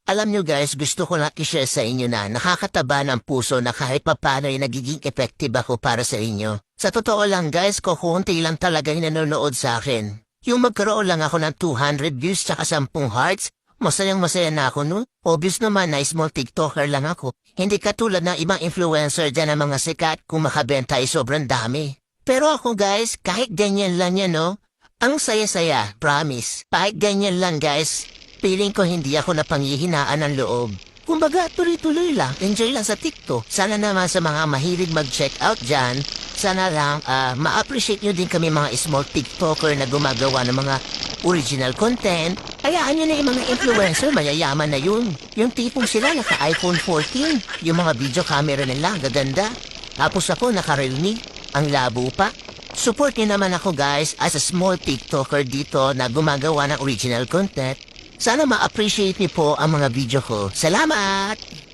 Alam nyo guys, gusto ko lang i-share sa inyo na nakakataba ng puso na kahit papano ay nagiging effective ako para sa inyo. Sa totoo lang guys, kukunti lang talaga yung nanonood sa akin. Yung magkaroon lang ako ng 200 views tsaka 10 hearts, masayang masaya na ako no? Obvious naman na small TikToker lang ako. Hindi katulad ng ibang influencer dyan ng mga sikat kung makabenta ay sobrang dami. Pero ako guys, kahit ganyan lang yan no? Ang saya-saya, promise. Kahit ganyan lang guys. Feeling ko hindi ako napanghihinaan ng loob. Kumbaga, tuloy-tuloy lang. Enjoy lang sa TikTok. Sana naman sa mga mahilig mag-check out dyan, sana lang ma-appreciate nyo din kami mga small TikToker na gumagawa ng mga original content. Hayaan nyo na yung mga influencer, mayayaman na yun. Yung tipong sila naka-iPhone 14. Yung mga video camera nila, gaganda. Tapos ako naka-Realme. Ang labo pa. Support nyo naman ako guys as a small TikToker dito na gumagawa ng original content. Sana ma-appreciate niyo po ang mga video ko. Salamat!